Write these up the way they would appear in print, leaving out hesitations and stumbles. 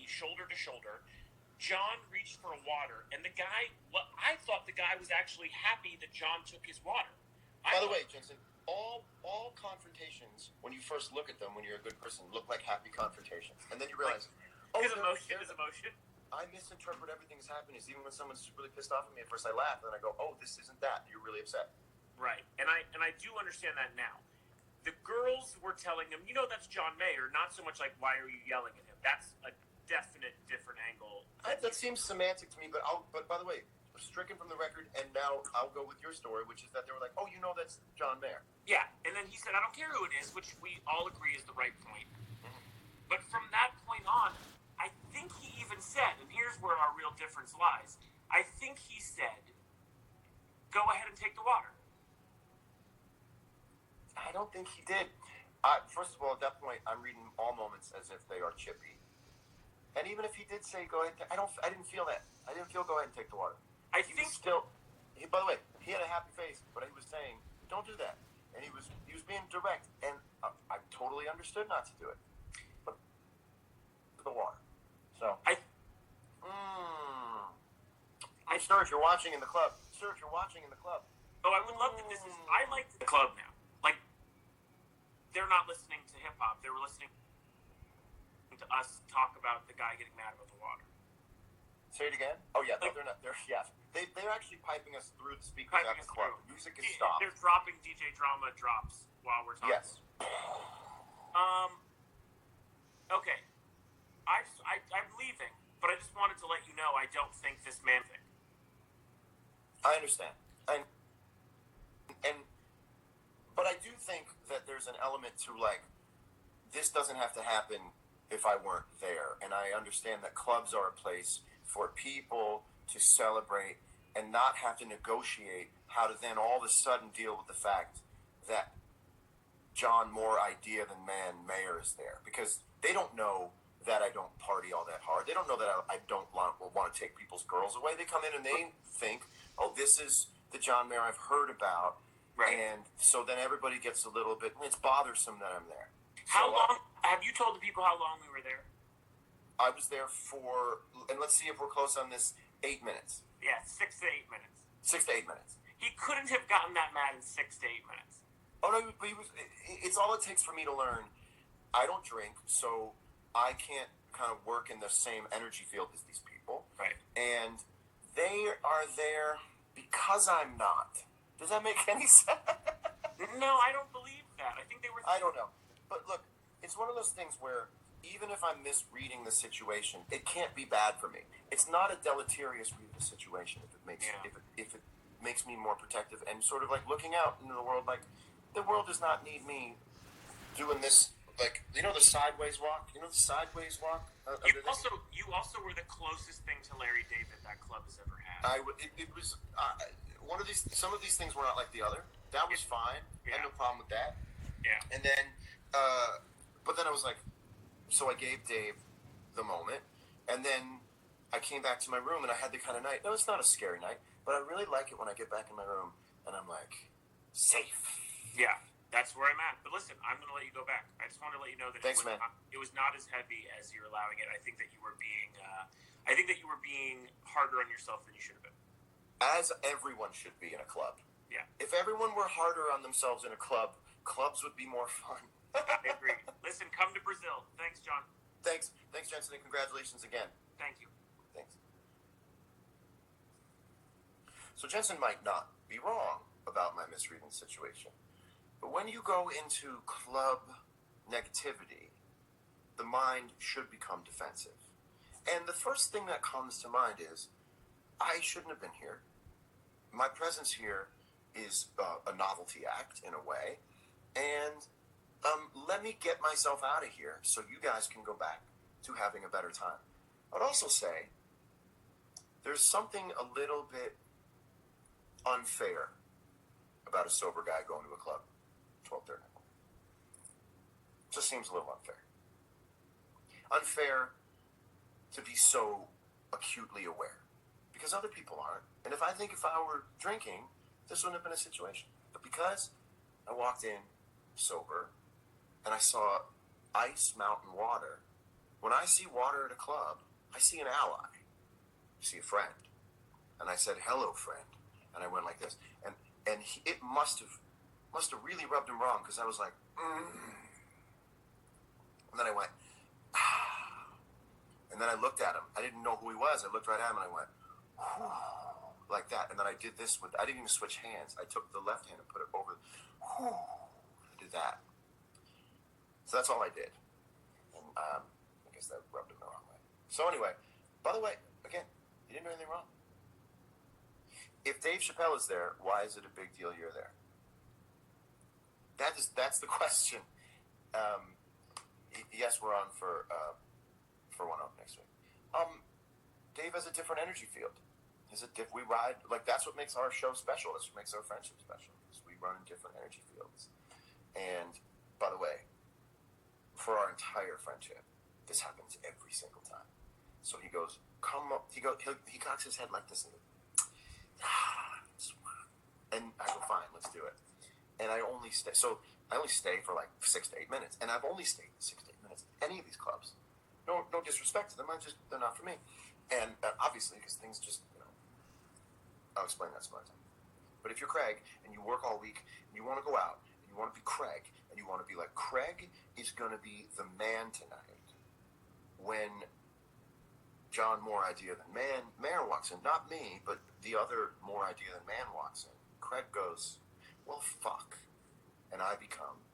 shoulder to shoulder. John reached for a water, and I thought the guy was actually happy that John took his water. By the way, Jensen, all confrontations, when you first look at them, when you're a good person, look like happy confrontations. And then you realize, his emotion. I misinterpret everything that's happening. Even when someone's really pissed off at me, at first I laugh, and then I go, oh, this isn't that. You're really upset. Right. And I do understand that now. The girls were telling him, that's John Mayer, not so much like, why are you yelling at him? That's a definite different angle. That seems semantic to me, but by the way, stricken from the record, and now I'll go with your story, which is that they were like, oh, that's John Mayer. Yeah, and then he said, I don't care who it is, which we all agree is the right point. Mm-hmm. But from that point on, I think he even said, and here's where our real difference lies, I think he said, go ahead and take the water. I don't think he did. First of all, at that point, I'm reading all moments as if they are chippy. And even if he did say, go ahead, I didn't feel that. I didn't feel go ahead and take the water. By the way, he had a happy face, but he was saying, don't do that. And he was being direct, and I totally understood not to do it. But the water. So, sir, if you're watching in the club. Oh, I would love that I like the club now. Like, they're not listening to hip-hop. They were listening to us talk about the guy getting mad about the water. Say it again? Oh, yeah. They're not. They're actually piping us through the speakers at the club. The music is stopped. They're dropping DJ Drama drops while we're talking. Yes. Okay. I'm leaving, but I just wanted to let you know I don't think this man thing. I understand. But I do think that there's an element to, like, this doesn't have to happen if I weren't there. And I understand that clubs are a place for people to celebrate and not have to negotiate how to then all of a sudden deal with the fact that John More Idea Than Man Mayer is there. Because they don't know that I don't party all that hard. They don't know that I don't want to take people's girls away. They come in and they think, oh, this is the John Mayer I've heard about. Right. And so then everybody gets a little bit, it's bothersome that I'm there. How long, have you told the people how long we were there? I was there for, and let's see if we're close on this, 8 minutes. Yeah, 6 to 8 minutes. 6 to 8 minutes. He couldn't have gotten that mad in 6 to 8 minutes. Oh, no, but it's all it takes for me to learn. I don't drink, so I can't kind of work in the same energy field as these people. Right. And they are there because I'm not. Does that make any sense? No, I don't believe that. I think they were... I don't know. But look, it's one of those things where even if I'm misreading the situation, it can't be bad for me. It's not a deleterious read of the situation if it makes me more protective and sort of like looking out into the world. Like, the world does not need me doing this. Like, the sideways walk? The sideways walk? You also were the closest thing to Larry David that club has ever had. It was one of these. Some of these things were not like the other. That was fine. I had no problem with that. Yeah. And then, but then I was like, so I gave Dave the moment, and then I came back to my room, and I had the kind of night. No, it's not a scary night, but I really like it when I get back in my room, and I'm like, safe. Yeah. That's where I'm at. But listen, I'm going to let you go back. I just want to let you know that it was not as heavy as you're allowing it. I think that you were being harder on yourself than you should have been. As everyone should be in a club. Yeah. If everyone were harder on themselves in a club, clubs would be more fun. I agree. Listen, come to Brazil. Thanks, John. Thanks, Jensen, and congratulations again. Thank you. Thanks. So Jensen might not be wrong about my misreading situation. But when you go into club negativity, the mind should become defensive. And the first thing that comes to mind is, I shouldn't have been here. My presence here is a novelty act in a way. And let me get myself out of here so you guys can go back to having a better time. I'd also say there's something a little bit unfair about a sober guy going to a club. 12:30. Just seems a little unfair. Unfair to be so acutely aware. Because other people aren't. And if I were drinking, this wouldn't have been a situation. But because I walked in sober and I saw ice mountain water When I see water at a club, I see an ally. I see a friend. And I said, hello, friend. And I went like this. And it must have really rubbed him wrong, because I was like, And then I went, ah. And then I looked at him. I didn't know who he was. I looked right at him and I went, whew, like that. And then I did this I didn't even switch hands. I took the left hand and put it over. Whew, I did that. So that's all I did. And I guess that rubbed him the wrong way. So anyway, by the way, again, you didn't do anything wrong. If Dave Chappelle is there, why is it a big deal you're there? That's the question. Yes, we're on for One Up next week. Dave has a different energy field. We ride, like, that's what makes our show special. That's what makes our friendship special. We run in different energy fields. And by the way, for our entire friendship, this happens every single time. So he goes, come up. He cocks his head like this, and I go, fine, let's do it. And I only stay for like 6 to 8 minutes, and I've only stayed 6 to 8 minutes at any of these clubs. No disrespect to them. They're not for me. And obviously, because things just, I'll explain that some other time. But if you're Craig and you work all week and you want to go out and you want to be Craig and you want to be like, Craig is going to be the man tonight when John More Idea Than Mayor walks in, not me, but the other More Idea Than Man walks in. Craig goes, well, fuck. And I become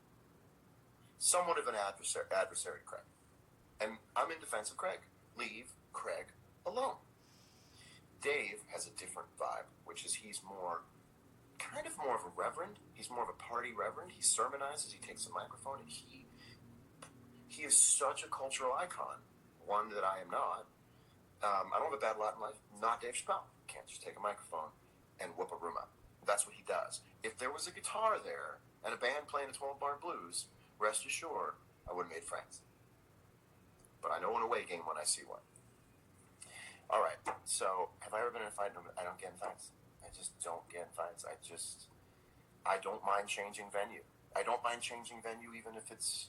somewhat of an adversary to Craig. And I'm in defense of Craig. Leave Craig alone. Dave has a different vibe, which is he's kind of more of a reverend. He's more of a party reverend. He sermonizes, he takes the microphone, and he is such a cultural icon, one that I am not. I don't have a bad lot in life. Not Dave Chappelle. Can't just take a microphone and whoop a room up. That's what he does. If there was a guitar there and a band playing a 12-bar blues, rest assured, I would have made friends. But I know an away game when I see one. All right, so have I ever been in a fight? I don't get in fights. I just don't get in fights. I don't mind changing venue. I don't mind changing venue even if it's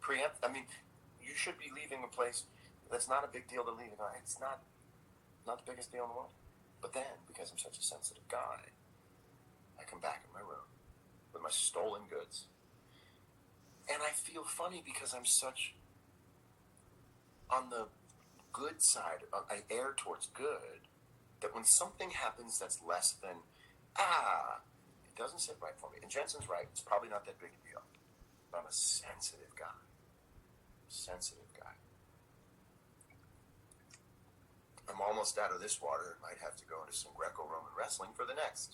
preempt. I mean, you should be leaving a place that's not a big deal to leave. It's not the biggest deal in the world. But then, because I'm such a sensitive guy, I come back in my room with my stolen goods. And I feel funny because I'm such on the good side. I err towards good. That when something happens that's less than, it doesn't sit right for me. And Jensen's right. It's probably not that big a deal. But I'm a sensitive guy. I'm almost out of this water and might have to go into some Greco-Roman wrestling for the next.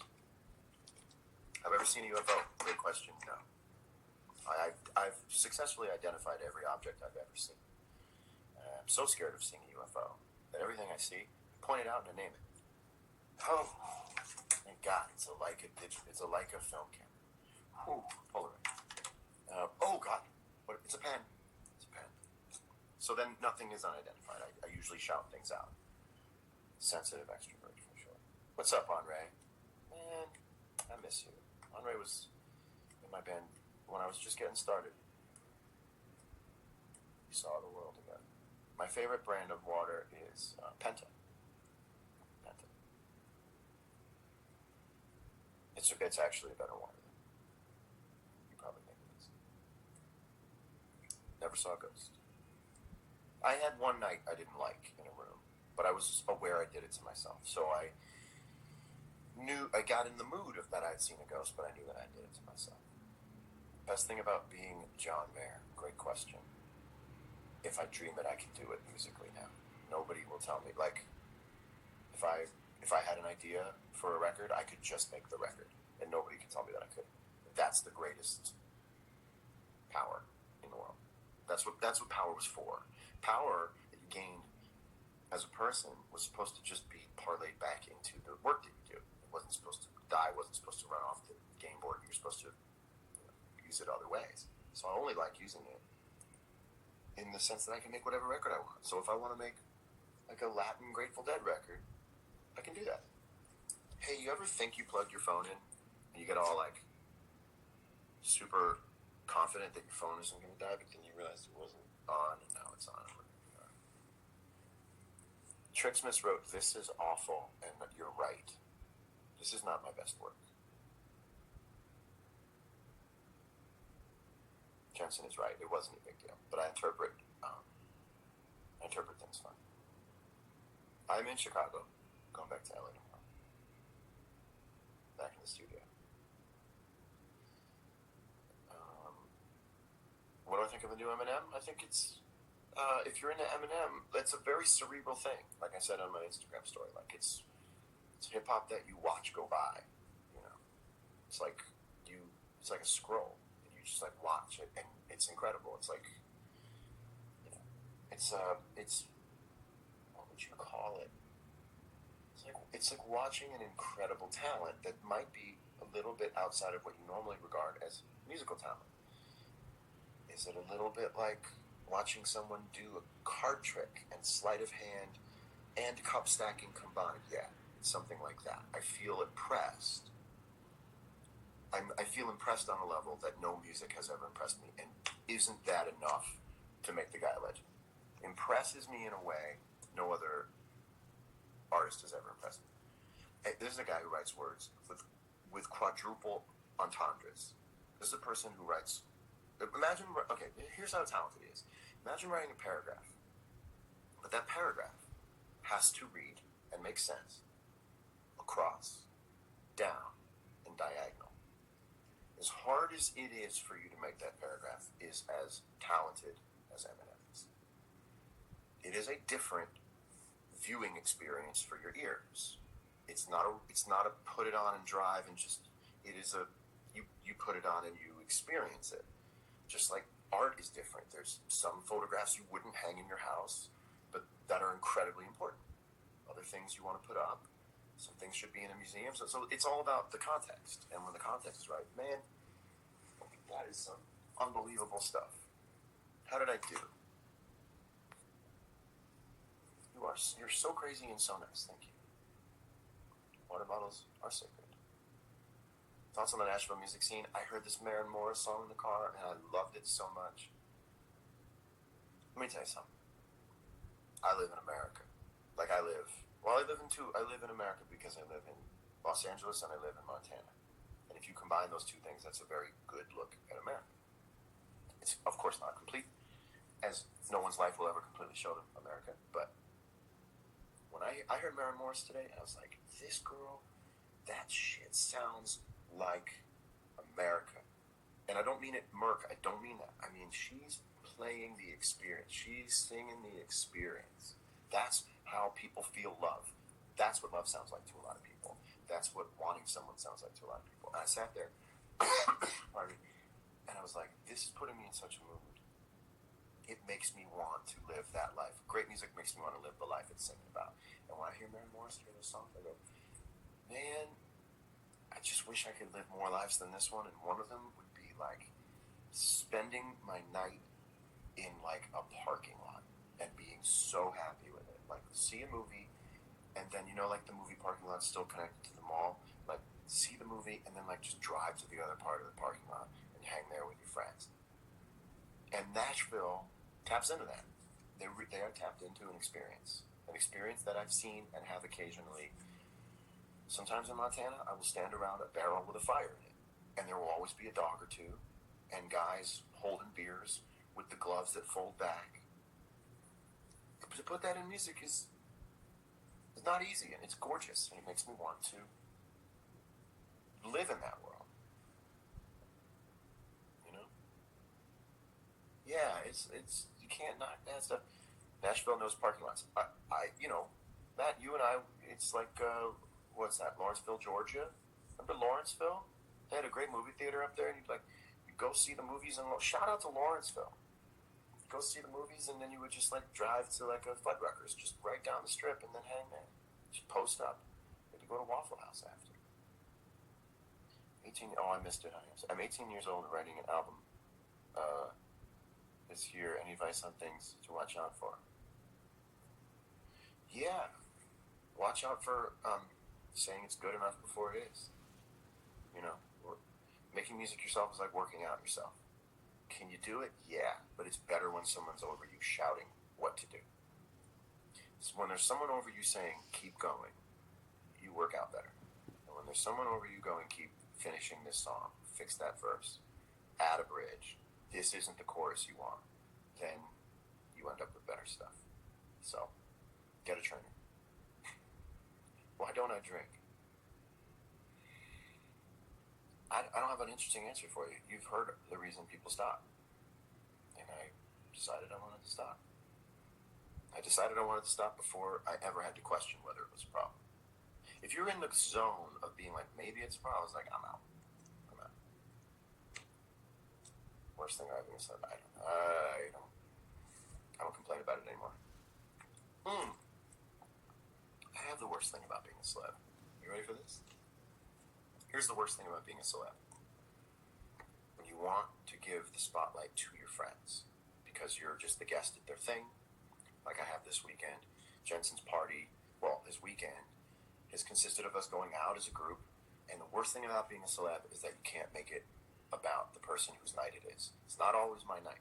Have I ever seen a UFO? Great question. No. I've successfully identified every object I've ever seen. I'm so scared of seeing a UFO that everything I see, I point it out and I name it. Oh, thank God, it's a Leica film camera. Ooh, Polaroid. Oh God, it's a pen. So then nothing is unidentified. I usually shout things out. Sensitive extrovert for sure. What's up, Andre? Man, I miss you. Andre was in my band when I was just getting started. We saw the world together. My favorite brand of water is Penta. It's actually a better water than you probably think it is. Never saw a ghost. I had one night I didn't like in a room, but I was aware I did it to myself. So I got in the mood of that I'd seen a ghost, but I knew that I did it to myself. Best thing about being John Mayer, great question. If I dream it, I can do it musically now. Nobody will tell me. Like, if I had an idea for a record, I could just make the record, and nobody can tell me that I couldn't. That's the greatest power in the world. That's what power was for. Power that you gained as a person was supposed to just be parlayed back into the work that you do. It wasn't supposed to die. It wasn't supposed to run off the game board. You were supposed to use it other ways. So I only like using it in the sense that I can make whatever record I want. So if I want to make like a Latin Grateful Dead record, I can do that. Hey, you ever think you plugged your phone in and you get all like super confident that your phone isn't going to die, but then you realize it wasn't on and now it's Trixmas wrote, "This is awful, and you're right. This is not my best work." Jensen is right. It wasn't a big deal, but I interpret things fine. I'm in Chicago, going back to LA tomorrow. Back in the studio. What do I think of the new Eminem? I think it's, if you're into Eminem, it's a very cerebral thing. Like I said on my Instagram story, like it's hip hop that you watch go by. You know, it's like a scroll, and you just like watch it, and it's incredible. It's like, you know, it's what would you call it? It's like watching an incredible talent that might be a little bit outside of what you normally regard as musical talent. Is it a little bit like watching someone do a card trick and sleight of hand and cup stacking combined? Yeah, it's something like that. I feel impressed. I feel impressed on a level that no music has ever impressed me, and isn't that enough to make the guy a legend? Impresses me in a way no other artist has ever impressed me. Hey, this is a guy who writes words with quadruple entendres. This is a person who writes. Imagine, okay, here's how talented he is. Imagine writing a paragraph, but that paragraph has to read and make sense across, down, and diagonal. As hard as it is for you to make that paragraph is as talented as Eminem is. It is a different viewing experience for your ears. It's not a put it on and drive and just, it is a, you put it on and you experience it. Just like art is different. There's some photographs you wouldn't hang in your house, but that are incredibly important. Other things you want to put up. Some things should be in a museum. So it's all about the context. And when the context is right, man, that is some unbelievable stuff. How did I do? You're so crazy and so nice. Thank you. Water bottles are sacred. Thoughts on the Nashville music scene? I heard this Maren Morris song in the car, and I loved it so much. Let me tell you something. I live in America. I live in America because I live in Los Angeles and I live in Montana. And if you combine those two things, that's a very good look at America. It's, of course, not complete, as no one's life will ever completely show them America. But when I heard Maren Morris today, I was like, this girl, that shit sounds like America. And I don't mean it Merc, I don't mean that. I mean, she's playing the experience. She's singing the experience. That's how people feel love. That's what love sounds like to a lot of people. That's what wanting someone sounds like to a lot of people. And I sat there, pardon me, and I was like, this is putting me in such a mood. It makes me want to live that life. Great music makes me want to live the life it's singing about. And when I hear Maren Morris hear those songs, I go, man, I just wish I could live more lives than this one, and one of them would be like spending my night in like a parking lot and being so happy with it. Like see a movie, and then like the movie parking lot's still connected to the mall. Like see the movie, and then like just drive to the other part of the parking lot and hang there with your friends. And Nashville taps into that. They are tapped into an experience that I've seen and have occasionally. Sometimes in Montana, I will stand around a barrel with a fire in it, and there will always be a dog or two, and guys holding beers with the gloves that fold back. To put that in music is not easy, and it's gorgeous, and it makes me want to live in that world. Yeah, it's you can't knock that stuff. Nashville knows parking lots. I Matt, you and I, it's like. What's that? Lawrenceville, Georgia. Remember Lawrenceville? They had a great movie theater up there, and you'd go see the movies. And shout out to Lawrenceville. Go see the movies, and then you would just drive to a Fuddruckers, just right down the strip, and then hang there, just post up. Maybe go to Waffle House after. 18. Oh, I missed it. I'm 18 years old and writing an album this year. Any advice on things to watch out for? Yeah, watch out for. Saying it's good enough before it is. Making music yourself is like working out yourself. Can you do it? Yeah, but it's better when someone's over you shouting what to do. So when there's someone over you saying, keep going, you work out better. And when there's someone over you going, keep finishing this song, fix that verse, add a bridge, this isn't the chorus you want, then you end up with better stuff. So, get a trainer. Why don't I drink? I don't have an interesting answer for you. You've heard the reason people stop. And I decided I wanted to stop. I decided I wanted to stop before I ever had to question whether it was a problem. If you're in the zone of being like, maybe it's a problem, I was like, I'm out. Worst thing I've ever said. I don't complain about it anymore. I have the worst thing about being a celeb. You ready for this? Here's the worst thing about being a celeb. When you want to give the spotlight to your friends because you're just the guest at their thing, like I have this weekend. Jensen's party, his weekend, has consisted of us going out as a group, and the worst thing about being a celeb is that you can't make it about the person whose night it is. It's not always my night.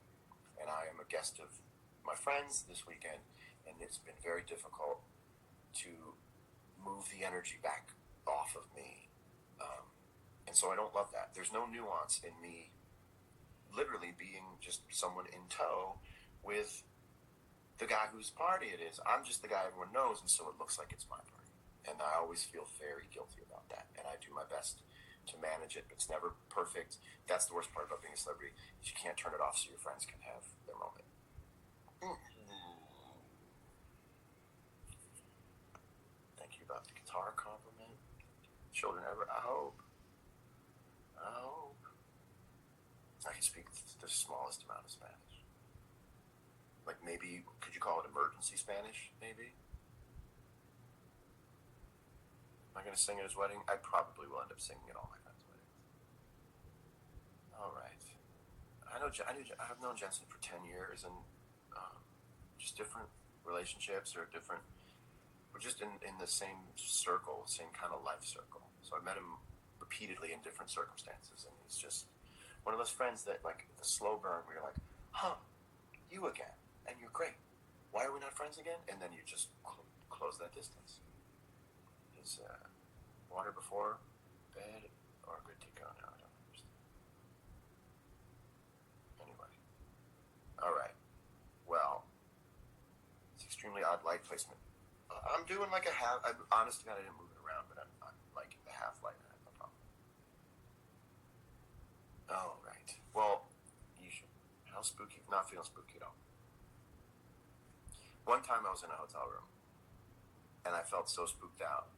And I am a guest of my friends this weekend, and it's been very difficult to move the energy back off of me. And so I don't love that. There's no nuance in me literally being just someone in tow with the guy whose party it is. I'm just the guy everyone knows, and so it looks like it's my party. And I always feel very guilty about that. And I do my best to manage it, but it's never perfect. That's the worst part about being a celebrity, is you can't turn it off so your friends can have their moment. Thank you about the guitar compliment. Children ever, I hope. I can speak the smallest amount of Spanish. Like maybe, could you call it emergency Spanish, maybe? Am I going to sing at his wedding? I probably will end up singing at all my friends' weddings. All right. I've known Jensen for 10 years, and just different relationships or different. We're just in the same circle, same kind of life circle. So I met him repeatedly in different circumstances, and he's just one of those friends that, like, the slow burn where you're like, you again, and you're great. Why are we not friends again? And then you just close that distance. Is water before bed or good to go now? I don't understand. Anyway. All right. Well, it's extremely odd light placement. I'm doing like a half. Honest to God, I didn't move it around, but I'm liking the half light. I have no problem. All right. Well, you should. How spooky? Not feeling spooky at all. One time I was in a hotel room, and I felt so spooked out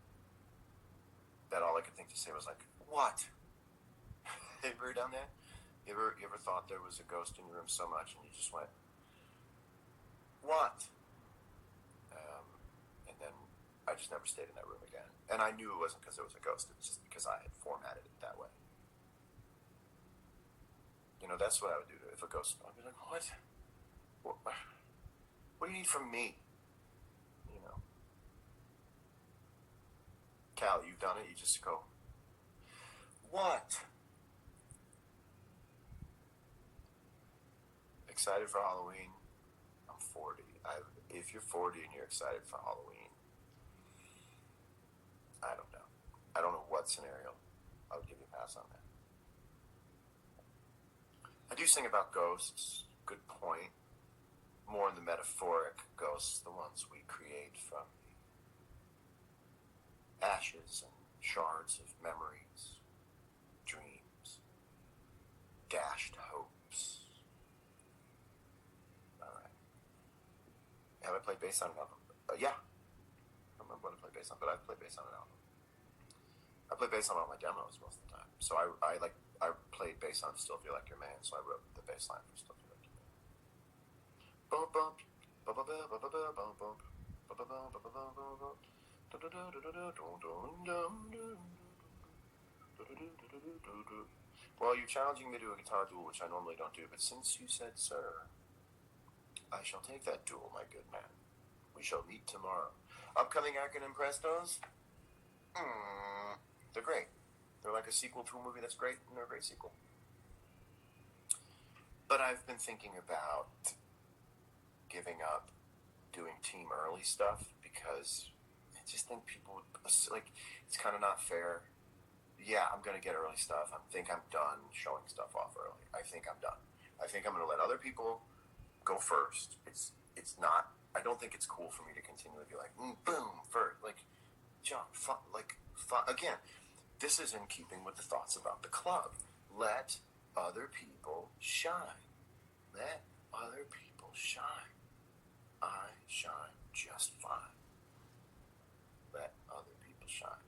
that all I could think to say was like, "What?" Have you ever done that? You ever thought there was a ghost in your room so much, and you just went, "What?" And then I just never stayed in that room again. And I knew it wasn't because there was a ghost. It was just because I had formatted it that way. You know, that's what I would do if a ghost. I'd be like, "What? What do you need from me?" You know. Cal, you've done it. You just go, "What?" Excited for Halloween? I'm 40. If you're 40 and you're excited for Halloween, I don't know. I don't know what scenario I would give you a pass on that. I do sing about ghosts. Good point. More in the metaphoric ghosts, the ones we create from the ashes and shards of memories, dreams, dashed hopes. All right. Have I played bass on an album? Yeah. I don't remember what I played bass on, but I've played bass on an album. I play bass on all my demos most of the time. So I played bass on Still Feel Like Your Man, so I wrote the bass line for Still Feel Like Your Man. Bump bump, bump bump bump bump bump bump, bump bump bump bump bump. Well, you're challenging me to a guitar duel, which I normally don't do, but since you said sir, I shall take that duel, my good man. We shall meet tomorrow. Upcoming Acronym Prestos? They're great. They're like a sequel to a movie that's great, and they're a great sequel. But I've been thinking about giving up doing Team Early stuff because I just think people would, like, it's kind of not fair. Yeah, I'm going to get early stuff. I think I'm done showing stuff off early. I think I'm done. I think I'm going to let other people go first. It's not, I don't think it's cool for me to continually be like, boom, first. Like, John, fun, again, this is in keeping with the thoughts about the club. Let other people shine. Let other people shine. I shine just fine. Let other people shine.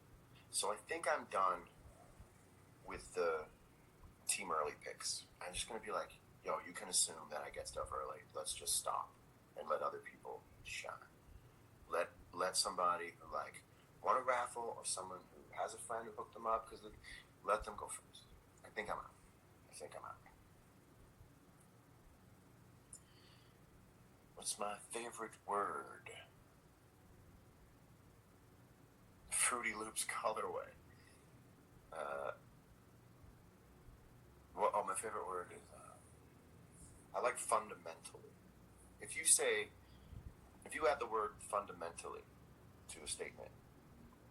So I think I'm done with the team early picks. I'm just going to be like, yo, you can assume that I get stuff early. Let's just stop and let other people shine. Let somebody who like won a raffle or someone who has a friend who hooked them up, because let them go first. I think I'm out. What's my favorite word? Fruity Loops colorway. My favorite word is I like fundamentally. If you add the word fundamentally to a statement,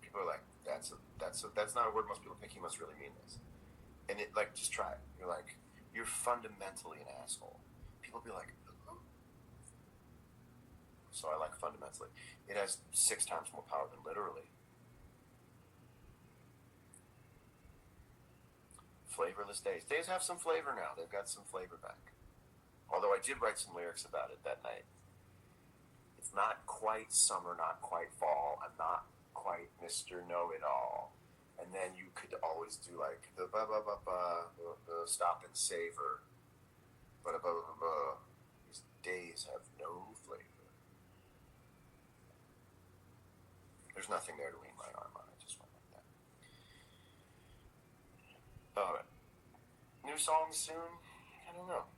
people are like, that's not a word most people think. He must really mean this. And it, like, just try it. You're like, you're fundamentally an asshole. People be like, oh. So I like fundamentally. It has 6 times more power than literally. Flavorless days. Days have some flavor now. They've got some flavor back. Although I did write some lyrics about it that night. It's not quite summer, not quite fall. I'm not quite Mr. Know-It-All. And then you could always do like the stop and savor. These days have no flavor. There's nothing there to lean my arm on. I just went like that. Alright. New songs soon? I don't know.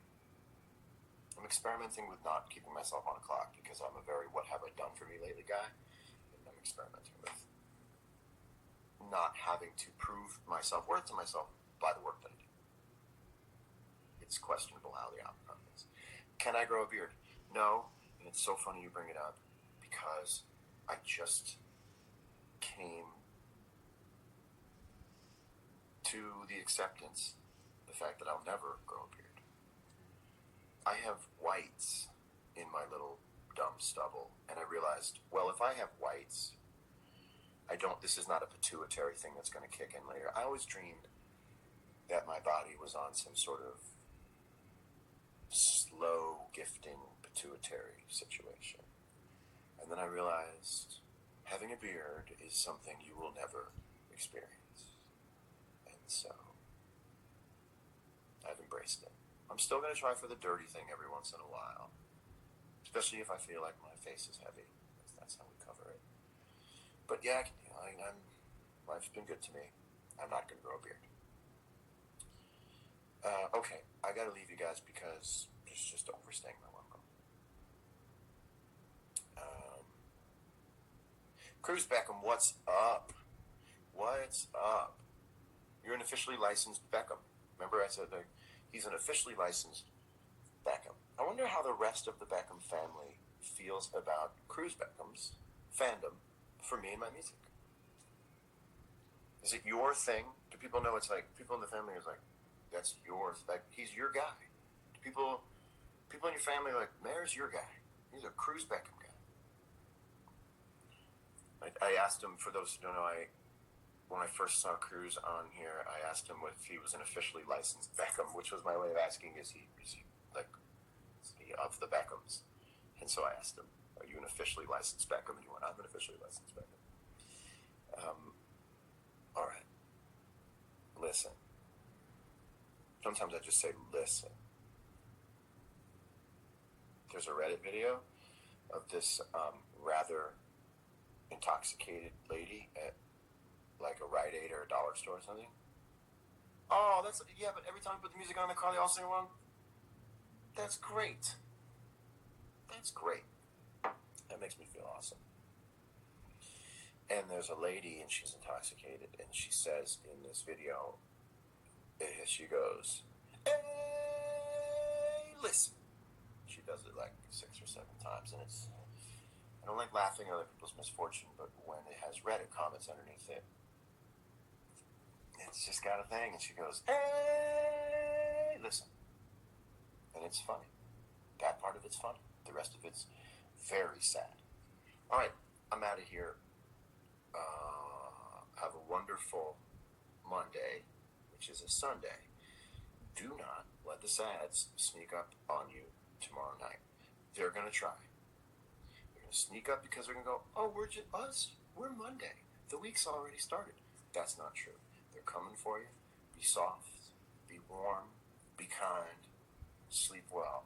I'm experimenting with not keeping myself on a clock because I'm a very what have I done for me lately guy. And I'm experimenting with not having to prove my self-worth to myself by the work that I do. It's questionable how the outcome is. Can I grow a beard? No. And it's so funny you bring it up because I just came to the acceptance, the fact that I'll never grow a beard. I have whites in my little dumb stubble, and I realized, well, if I have whites, this is not a pituitary thing that's going to kick in later. I always dreamed that my body was on some sort of slow gifting pituitary situation. And then I realized having a beard is something you will never experience. And so I've embraced it. I'm still going to try for the dirty thing every once in a while, especially if I feel like my face is heavy. That's how we cover it. But yeah, life's been good to me. I'm not going to grow a beard. Okay, I got to leave you guys because it's just overstaying my welcome. Cruz Beckham, what's up? What's up? You're an officially licensed Beckham. Remember I said he's an officially licensed Beckham. I wonder how the rest of the Beckham family feels about Cruz Beckham's fandom for me and my music. Is it your thing? Do people know it's like, people in the family is like, that's yours, like, he's your guy? Do people in your family are like, Mayor's your guy? He's a Cruz Beckham guy. I asked him, for those who don't know, when I first saw Cruz on here, I asked him if he was an officially licensed Beckham, which was my way of asking, is he of the Beckhams? And so I asked him, are you an officially licensed Beckham? And he went, I'm an officially licensed Beckham. All right. Listen. Sometimes I just say, listen. There's a Reddit video of this rather intoxicated lady at like a Rite Aid or a dollar store or something. Oh, but every time we put the music on in the car, they all sing along. That's great. That makes me feel awesome. And there's a lady, and she's intoxicated, and she says in this video, she goes, "Hey, listen." She does it like 6 or 7 times, and I don't like laughing at other people's misfortune, but when it has Reddit comments underneath it, it's just got a thing. And she goes, hey, listen. And it's funny. That part of it's funny. The rest of it's very sad. All right, I'm out of here. Have a wonderful Monday, which is a Sunday. Do not let the sads sneak up on you tomorrow night. They're going to try. They're going to sneak up because they're going to go, oh, we're just us. We're Monday. The week's already started. That's not true. They're coming for you. Be soft. Be warm. Be kind. Sleep well.